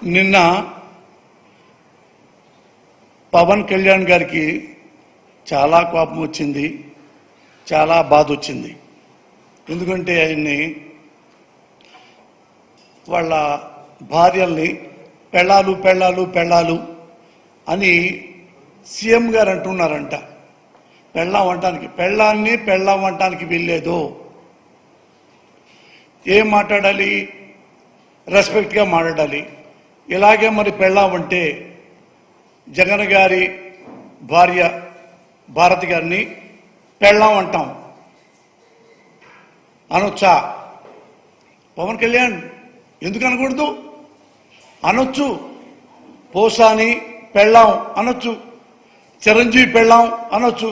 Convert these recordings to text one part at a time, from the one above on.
నిన్న పవన్ కళ్యాణ్ గారికి చాలా కోపం వచ్చింది, చాలా బాధ వచ్చింది. ఎందుకంటే ఆయన్ని వాళ్ళ భార్యల్ని పెళ్ళాలు పెళ్ళాలు పెళ్ళాలు అని సీఎం గారు అంటున్నారంట. పెళ్ళాం అంటానికి, పెళ్ళాన్ని పెళ్ళాం అంటానికి వీల్లేదు. ఏం మాట్లాడాలి? రెస్పెక్ట్గా మాట్లాడాలి. ఇలాగే మరి పెళ్ళాం అంటే జగన్ గారి భార్య భారతి గారిని పెళ్ళాం అంటాం అనొచ్చా? పవన్ కళ్యాణ్ ఎందుకు అనకూడదు? అనొచ్చు. పోసాని పెళ్ళాం అనొచ్చు, చిరంజీవి పెళ్ళాం అనొచ్చు,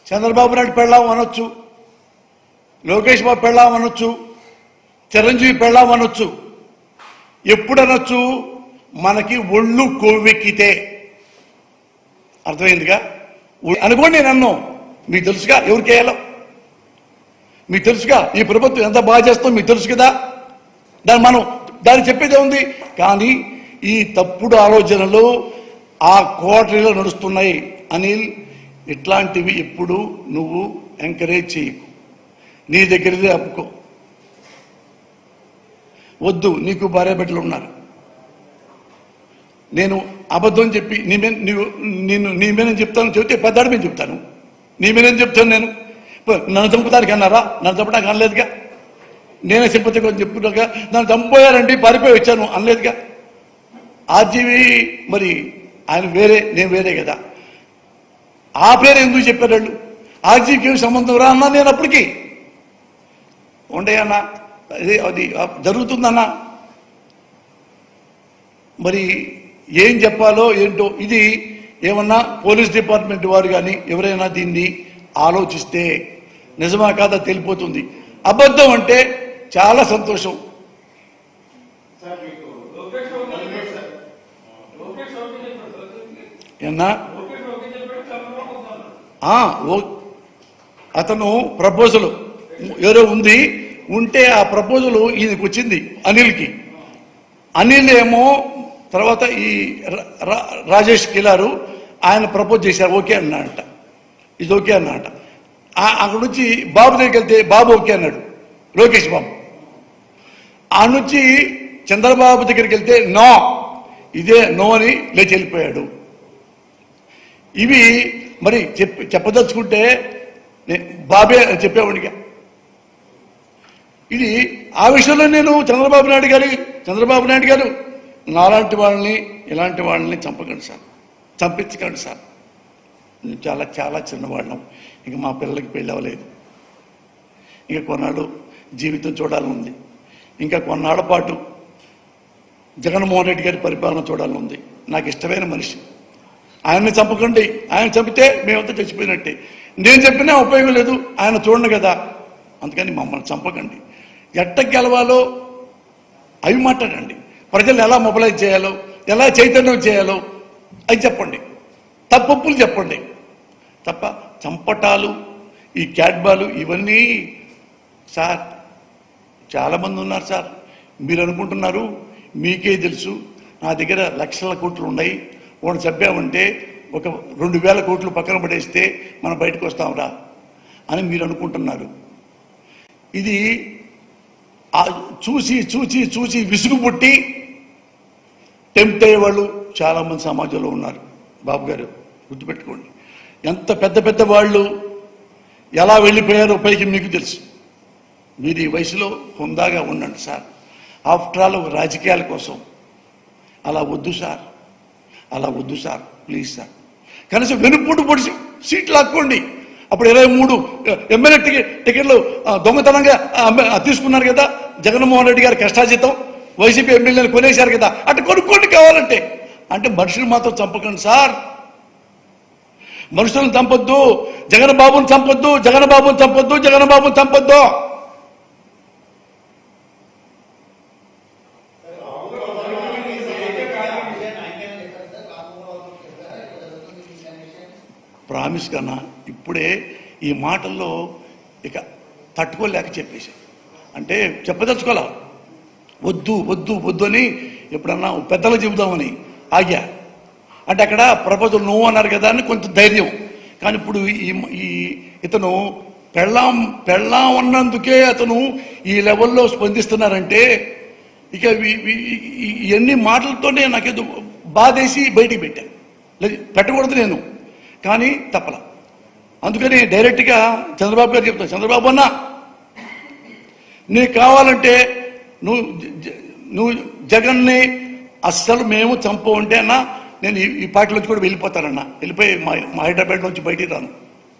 చంద్రబాబు నాయుడు పెళ్ళాం అనొచ్చు, లోకేష్ బాబు పెళ్ళాం అనొచ్చు, చిరంజీవి పెళ్ళాం అనొచ్చు. ఎప్పుడు అనొచ్చు? మనకి ఒళ్ళు కొవ్వెక్కితే. అర్థమైందిగా? అనుకోండి. నేను అన్నాను, మీకు తెలుసుగా ఎవరికి వేయాలో, మీకు తెలుసుగా ఈ ప్రభుత్వం ఎంత బాగా చేస్తాం మీకు తెలుసు కదా. దాన్ని చెప్పేదే ఉంది. కానీ ఈ తప్పుడు ఆలోచనలు ఆ కోటరీలో నడుస్తున్నాయి. అనిల్, ఇట్లాంటివి ఎప్పుడు నువ్వు ఎంకరేజ్ చేయకు, నీ దగ్గరదే అప్పుకో. వద్దు, నీకు భార్య బిడ్డలు ఉన్నారు. నేను అబద్ధం చెప్పి నీ మీద చెప్తాను చెబితే పెద్దాడు మీద చెప్తాను, నీ మీద చెప్తాను. నేను నన్ను చంపుతానికి అన్నారా? నన్ను చంపడానికి అనలేదుగా. నేనే సింపతి కొంచెం చెప్పుకున్నాక నన్ను చంపోయారండి పారిపోయి వచ్చాను అనలేదుగా. ఆర్జీవి మరి ఆయన వేరే, నేను వేరే కదా. ఆ పేరు ఎందుకు చెప్పారు వాళ్ళు? ఆర్జీవికి ఏమి సంబంధం రా అన్నా నేను అప్పటికి. ఉండయన్నా, అది జరుగుతుందన్నా. మరి ఏం చెప్పాలో ఏంటో. ఇది ఏమన్నా పోలీస్ డిపార్ట్మెంట్ వారు కానీ ఎవరైనా దీన్ని ఆలోచిస్తే నిజమా కాదా తెలిపోతుంది. అబద్ధం అంటే చాలా సంతోషం. ఏమన్నా అతను ప్రపోజల్ ఎవరో ఉంది, ఉంటే ఆ ప్రపోజల్ ఈయనకి వచ్చింది అనిల్కి. అనిల్ ఏమో తర్వాత ఈ రాజేష్ కిలారు ఆయన ప్రపోజ్ చేశారు, ఓకే అన్నాడట, ఇది ఓకే అన్నాడట. అక్కడ నుంచి బాబు దగ్గరికి వెళ్తే బాబు ఓకే అన్నాడు, లోకేష్ బాబు. ఆ నుంచి చంద్రబాబు దగ్గరికి వెళ్తే నో, ఇదే నో అని లేచి వెళ్ళిపోయాడు. ఇవి మరి చెప్పదలుచుకుంటే బాబే చెప్పేవాడిగా. ఇది ఆ విషయంలో నేను చంద్రబాబు నాయుడు గారు నాలాంటి వాళ్ళని ఇలాంటి వాళ్ళని చంపకండి సార్, చంపించకండి సార్. నేను చాలా చాలా చిన్నవాళ్ళం, ఇక మా పిల్లలకి పెళ్ళి అవ్వలేదు, ఇక కొన్నాళ్ళు జీవితం చూడాలని ఉంది, ఇంకా కొన్నాళ్ళ పాటు జగన్మోహన్ రెడ్డి గారి పరిపాలన చూడాలని ఉంది. నాకు ఇష్టమైన మనిషి, ఆయన్ని చంపకండి. ఆయన చంపితే మేమంతా చచ్చిపోయినట్టే. నేను చెప్పినా ఉపయోగం లేదు, ఆయన చూడండి కదా. అందుకని మమ్మల్ని చంపకండి. ఎట్ట గెలవాలో అవి మాట్లాడండి. ప్రజలు ఎలా మొబిలైజ్ చేయాలో, ఎలా చైతన్యం చేయాలో అవి చెప్పండి. తప్పులు చెప్పండి తప్ప చంపటాలు, ఈ క్యాట్బాలు ఇవన్నీ సార్ చాలామంది ఉన్నారు సార్. మీరు అనుకుంటున్నారు మీకే తెలుసు, నా దగ్గర లక్షల కోట్లు ఉన్నాయి, వాడు చంపామంటే ఒక 2000 కోట్లు పక్కన పడేస్తే మనం బయటకు వస్తాంరా అని మీరు అనుకుంటున్నారు. ఇది చూసి చూసి చూసి విసుగు పుట్టి టెంప్ట్ అయ్యేవాళ్ళు చాలామంది సమాజంలో ఉన్నారు. బాబు గారు గుర్తుపెట్టుకోండి, ఎంత పెద్ద పెద్ద వాళ్ళు ఎలా వెళ్ళిపోయారో పైకి మీకు తెలుసు. మీరు ఈ వయసులో హుందాగా ఉండండి సార్. ఆఫ్టర్ ఆల్ రాజకీయాల కోసం అలా వద్దు సార్, అలా వద్దు సార్, ప్లీజ్ సార్. కనీసం వెనుపోటు పొడిచి సీట్లు లాక్కోండి. అప్పుడు 23 ఎమ్మెల్యే టికెట్లు దొంగతనంగా తీసుకున్నారు కదా జగన్మోహన్ రెడ్డి గారు కష్టాజీతం. వైసీపీ ఎమ్మెల్యేలు కొనేశారు కదా, అటు కొనుక్కోండి కావాలంటే. అంటే మనుషులు మాత్రం చంపకండి సార్, మనుషులను చంపొద్దు. జగన్ బాబుని చంపొద్దు, జగన్ బాబుని చంపొద్దు, జగన్ బాబుని చంపొద్దు. ప్రామిస్ కన్నా ఇప్పుడే ఈ మాటల్లో ఇక తట్టుకోలేక చెప్పేసి, అంటే చెప్పదలుచుకోలే. వద్దు వద్దు వద్దు అని ఎప్పుడన్నా పెద్దలు చెబుదామని ఆగా. అంటే అక్కడ ప్రపోజల్ నో అన్నారు కదా అని కొంచెం ధైర్యం. కానీ ఇప్పుడు ఇతను పెళ్ళాం అన్నందుకే అతను ఈ లెవెల్లో స్పందిస్తున్నారంటే ఇక ఇవన్నీ మాటలతోనే నాకేదో బాధేసి బయటికి పెట్టాను. లేదు పెట్టకూడదు నేను, కానీ తప్పల. అందుకని డైరెక్ట్గా చంద్రబాబు గారు చెప్తాను, చంద్రబాబు అన్న నీకు కావాలంటే నువ్వు జగన్ని అస్సలు మేము చంపవంటే అన్న నేను ఈ పార్టీలోంచి కూడా వెళ్ళిపోతానన్నా, వెళ్ళిపోయి మా హైదరాబాద్ నుంచి బయటికి రాను,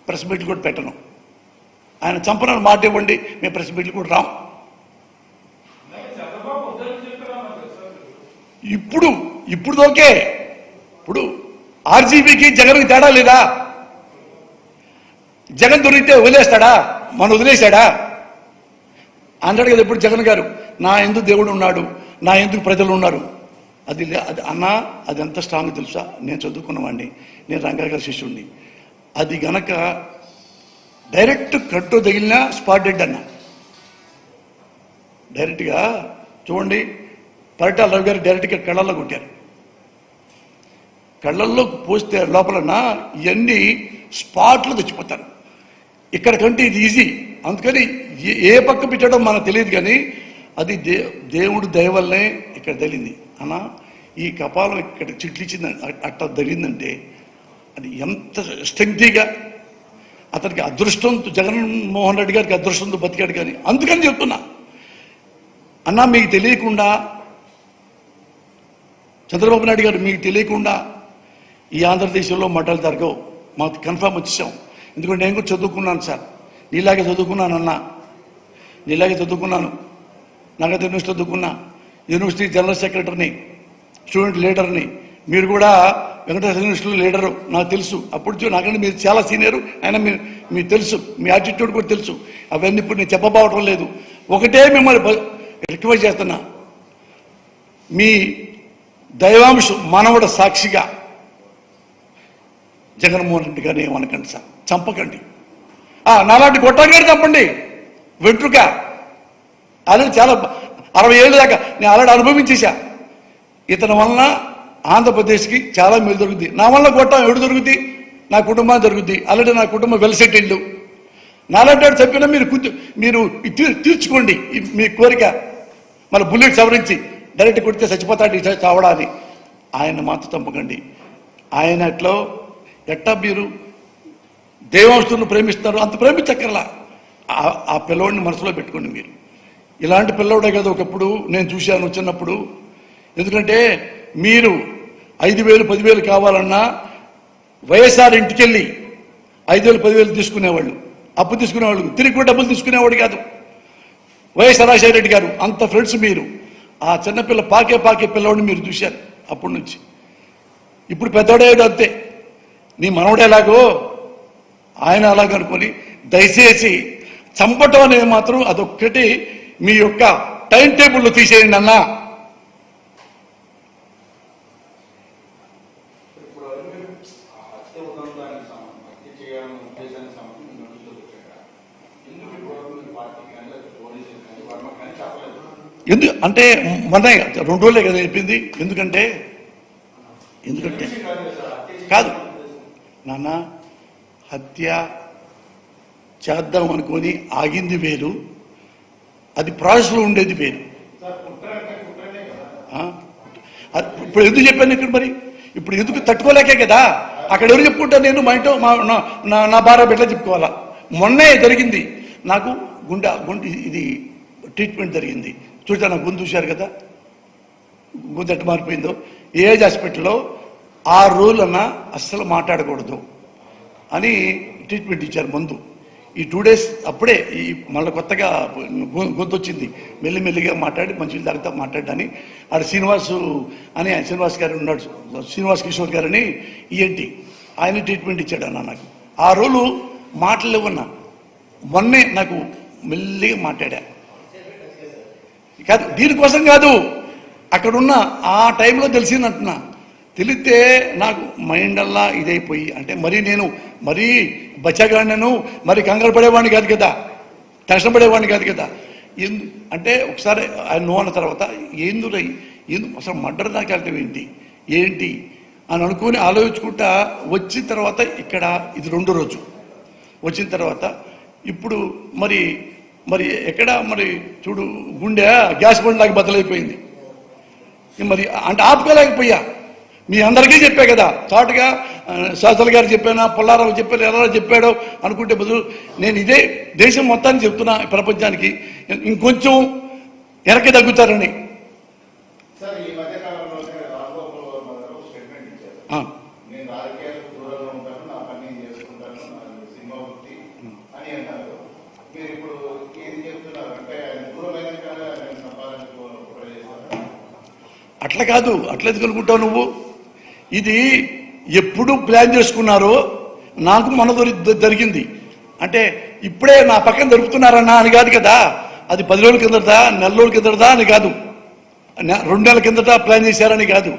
ప్రెస్ మీట్లు కూడా పెట్టను. ఆయన చంపనని మాట ఇవ్వండి, మేము ప్రెస్ మీట్లు కూడా రాము. ఇప్పుడు ఓకే. ఇప్పుడు ఆర్జీబీకి జగన్కి తేడా లేదా? జగన్ దొరికితే వదిలేస్తాడా? మనం వదిలేశాడా? అన్నాడు కదా ఇప్పుడు జగన్ గారు, నా ఎందుకు దేవుడు ఉన్నాడు, నా ఎందుకు ప్రజలు ఉన్నారు. అది అన్నా అది ఎంత స్ట్రాంగ్ తెలుసా? నేను చదువుకున్నవాడిని, నేను రంగా గారి శిష్యుడిని. అది గనక డైరెక్ట్ కట్టు తగిలినా స్పాట్ డెడ్ అన్న. డైరెక్ట్గా చూడండి, పరిటాల రవి గారు డైరెక్ట్గా కళ్ళల్లో కొట్టారు. కళ్ళల్లో పోస్తే లోపలన్నా ఇవన్నీ స్పాట్లో తెచ్చిపోతారు. ఇక్కడ కంటే ఇది ఈజీ. అందుకని ఏ పక్క పెట్టడం మనకు తెలియదు, కానీ అది దేవుడు దయ వల్లనే ఇక్కడ తగిలింది అన్న. ఈ కపాలం ఇక్కడ చిట్లిచ్చింది అట్లా తగిలిందంటే అది ఎంత స్ట్రెంగ్తీగా అతనికి అదృష్టంతో, జగన్మోహన్ రెడ్డి గారికి అదృష్టంతో బతికాడు. కానీ అందుకని చెప్తున్నా అన్నా, మీకు తెలియకుండా చంద్రబాబు నాయుడు గారు మీకు తెలియకుండా ఈ ఆంధ్రదేశంలో మఠాలు జరగవు. మాకు కన్ఫర్మ్ వచ్చేసాం. ఎందుకంటే నేను కూడా చదువుకున్నాను సార్, నీలాగే చదువుకున్నాను అన్న, నీలాగే చదువుకున్నాను. నగదు యూనివర్సిటీ చదువుకున్నా, యూనివర్సిటీ జనరల్ సెక్రటరీని, స్టూడెంట్ లీడర్ని. మీరు కూడా వెంకటేశ్వర యూనివర్సిటీలో లీడరు, నాకు తెలుసు. అప్పుడు నాకంటే మీరు చాలా సీనియరు, అయినా మీకు తెలుసు, మీ యాటిట్యూడ్ కూడా తెలుసు. అవన్నీ ఇప్పుడు నేను చెప్పబోవటం లేదు. ఒకటే మిమ్మల్ని రిక్వెస్ట్ చేస్తున్నా, మీ దైవాంశం మనవడ సాక్షిగా జగన్మోహన్ రెడ్డి గారిని ఏమనకండి సార్, చంపకండి. నాలాంటి గొట్టం గారు చంపండి, వెంట్రుక. అది చాలా 60 ఏళ్ళ దాకా నేను ఆల్రెడీ అనుభవించేశా. ఇతని వలన ఆంధ్రప్రదేశ్కి చాలా మేలు దొరుకుతుంది. నా వల్ల గొట్టం ఎవడు దొరుకుతుంది? నా కుటుంబం దొరుకుతుంది. ఆల్రెడీ నా కుటుంబం వెల్ సెటిల్డ్. నాలాంటి చెప్పినా మీరు తీర్చుకోండి మీ కోరిక. మళ్ళీ బుల్లెట్ సవరించి డైరెక్ట్ కొడితే చచ్చిపోతాడు చావడాన్ని. ఆయన మాత్రం చంపకండి. ఆయన ఎట్టా మీరు దేవాంశులను ప్రేమిస్తున్నారు, అంత ప్రేమించక్కర్లా. ఆ పిల్లవాడిని మనసులో పెట్టుకోండి. మీరు ఇలాంటి పిల్లవాడే కదా ఒకప్పుడు నేను చూశాను చిన్నప్పుడు. ఎందుకంటే మీరు 5,000 10,000 కావాలన్నా వైఎస్ఆర్ ఇంటికి వెళ్ళి 5,000 10,000 తీసుకునేవాళ్ళు, అప్పు తీసుకునేవాళ్ళు, తిరిగి కూడా డబ్బులు తీసుకునేవాడు కాదు. వైఎస్ రాజశేఖర రెడ్డి గారు అంత ఫ్రెండ్స్ మీరు. ఆ చిన్నపిల్ల పాకే పిల్లవాడిని మీరు చూశారు అప్పటి నుంచి. ఇప్పుడు పెద్దవాడేదో అంతే. నీ మనవడేలాగో ఆయన అలాగనుకొని దయచేసి చంపటం అనేది మాత్రం అదొక్కటి మీ యొక్క టైం టేబుల్లో తీసేయండి అన్నా. అంటే మన 2 రోజులే కదా చెప్పింది. ఎందుకంటే కాదు నాన్న, హత్య చేద్దాం అనుకొని ఆగింది వేరు, అది ప్రాసెస్లో ఉండేది వేరు. ఇప్పుడు ఎందుకు చెప్పాను ఇక్కడ మరి? ఇప్పుడు ఎందుకు తట్టుకోలేకే కదా. అక్కడ ఎవరు చెప్పుకుంటా, నేను మా ఇంట్లో నా భార్య బిడ్డలు చెప్పుకోవాలా. మొన్నే జరిగింది నాకు గుండె ఇది ట్రీట్మెంట్ జరిగింది. చూసా, నాకు గొంతు చూశారు కదా, గొంతు ఎట్ట మారిపోయిందో. ఏజ్ హాస్పిటల్లో 6 రోజులన్నా అస్సలు మాట్లాడకూడదు అని ట్రీట్మెంట్ ఇచ్చారు మందు. ఈ 2 డేస్ అప్పుడే మళ్ళీ కొత్తగా గొంతు వచ్చింది. మెల్లిమెల్లిగా మాట్లాడి మంచి తాగుతా మాట్లాడని. ఆడ శ్రీనివాస్ గారు ఉన్నాడు, శ్రీనివాస్ కిషోర్ గారని ఈఎన్టీ, ఆయన ట్రీట్మెంట్ ఇచ్చాడు అన్న. నాకు 6 రోజులు మాటలు లేవన్నా. మొన్నే నాకు మెల్లిగా మాట్లాడా. కాదు, దీనికోసం కాదు, అక్కడున్న ఆ టైంలో తెలిసిందంటున్నా. తెలిస్తే నాకు మైండ్ అల్లా ఇదైపోయి, అంటే నేను మరీ బచ్చగాడినను, మరి కంగారు పడేవాడిని కాదు కదా, టెన్షన్ పడేవాడిని కాదు కదా. అంటే ఒకసారి ఆయన నో అన్న తర్వాత అసలు మర్డర్ దాకా వెళ్ళటం ఏంటి అని అనుకుని ఆలోచించుకుంటా వచ్చిన తర్వాత ఇక్కడ ఇది 2వ రోజు వచ్చిన తర్వాత ఇప్పుడు మరి ఎక్కడ మరి చూడు గుండె గ్యాస్ బండ్లాగా బద్దలైపోయింది. మరి అంటే ఆపుకోలేకపోయా. మీ అందరికీ చెప్పా కదా, చాటుగా శాస్త్రి గారు చెప్పానా, పుల్లారావు చెప్పాను, ఎలా చెప్పాడో అనుకుంటే బదులు నేను ఇదే దేశం మొత్తాన్ని చెప్తున్నా ప్రపంచానికి ఇంకొంచెం వెనక్కి తగ్గుతారని. అట్లా కాదు, అట్లా ఎందుకు అనుకుంటావు నువ్వు? ఇది ఎప్పుడు ప్లాన్ చేసుకున్నారో నాకు మన జరిగింది. అంటే ఇప్పుడే నా పక్కన దొరుకుతున్నారన్నా అని కాదు కదా, అది 10 రోజుల కిందట, నెల రోజుల కిందట అని కాదు, 2 నెలల కిందట ప్లాన్ చేశారని కాదు.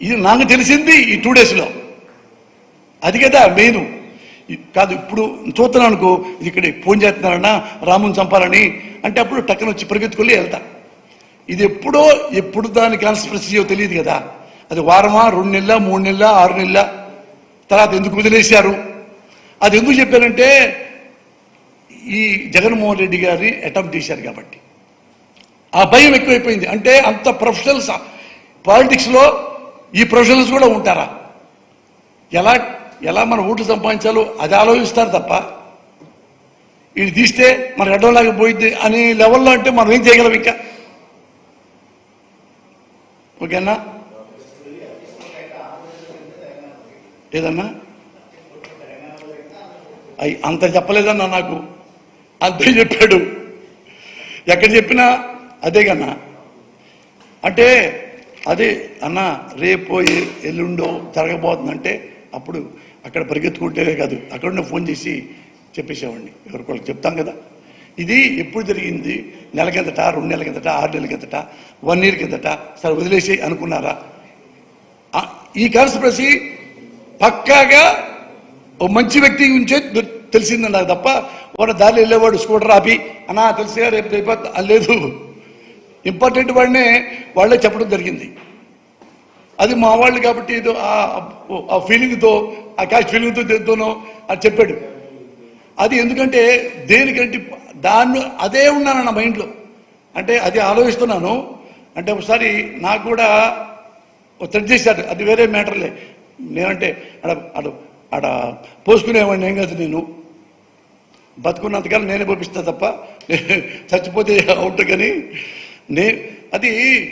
ఇది నాకు తెలిసింది ఈ 2 డేస్లో. అది కదా మెయిన్. కాదు ఇప్పుడు చూస్తున్నాను అనుకో, ఇది ఇక్కడ ఫోన్ చేస్తున్నారన్నా రాముని చంపాలని అంటే అప్పుడు టక్కన వచ్చి పరిగెత్తుకొని వెళ్తా. ఇది ఎప్పుడు దాని కాన్స్పిరసీయో తెలియదు కదా. అది వారమా, 2 నెలల, 3 నెలల, 6 నెలల తర్వాత ఎందుకు వదిలేశారు? అది ఎందుకు చెప్పారంటే ఈ జగన్మోహన్ రెడ్డి గారిని అటెంప్ట్ చేశారు కాబట్టి ఆ భయం ఎక్కువైపోయింది. అంటే అంత ప్రొఫెషనల్స్ పాలిటిక్స్లో ఈ ప్రొఫెషనల్స్ కూడా ఉంటారా? ఎలా మన ఓట్లు సంపాదించాలో అది ఆలోచిస్తారు తప్ప ఇది తీస్తే మనకు అడ్డంలాగా పోయింది అనే లెవెల్లో అంటే మనం ఏం చేయగలం ఇంకా? ఓకేనా? ఏదన్నా అంత చెప్పలేదన్నా, నాకు అంతే చెప్పాడు. ఎక్కడ చెప్పినా అదే కన్నా. అంటే అదే అన్న రేపో ఎల్లుండో జరగబోతుందంటే అప్పుడు అక్కడ పరిగెత్తుకుంటే కాదు, అక్కడనే ఫోన్ చేసి చెప్పేసేవాడిని. ఎవరికొకరికి చెప్తాం కదా. ఇది ఎప్పుడు జరిగింది? నెల కిందట, 2 నెలల కిందట, 6 నెలల కిందట, 1 ఇయర్ కిందట. సరే వదిలేసి అనుకున్నారా? ఈ కాన్స్పిరసీ పక్కాగా ఓ మంచి వ్యక్తి గురించే తెలిసింది నాకు తప్ప వాడు దారిలో వెళ్ళేవాడు స్కూటర్ ఆపి అన్నా తెలిసిగా రేపు లేదు. ఇంపార్టెంట్ వాడినే వాళ్ళే చెప్పడం జరిగింది. అది మా వాళ్ళు కాబట్టి ఏదో ఆ ఫీలింగ్తో, ఆ క్యాష్ ఫీలింగ్తోనో అది చెప్పాడు. అది ఎందుకంటే దేనికంటే అదే ఉన్నాను నా మైండ్లో. అంటే అది ఆలోచిస్తున్నాను. అంటే ఒకసారి నాకు కూడా థ్రెడ్ చేశాడు, అది వేరే మ్యాటర్లే. నేనంటే ఆడ పోసుకునేవాడిని ఏం కాదు, నేను బతుకున్నంతకాలం నేనే పంపిస్తా తప్ప చచ్చిపోతే అవుట్. కానీ అది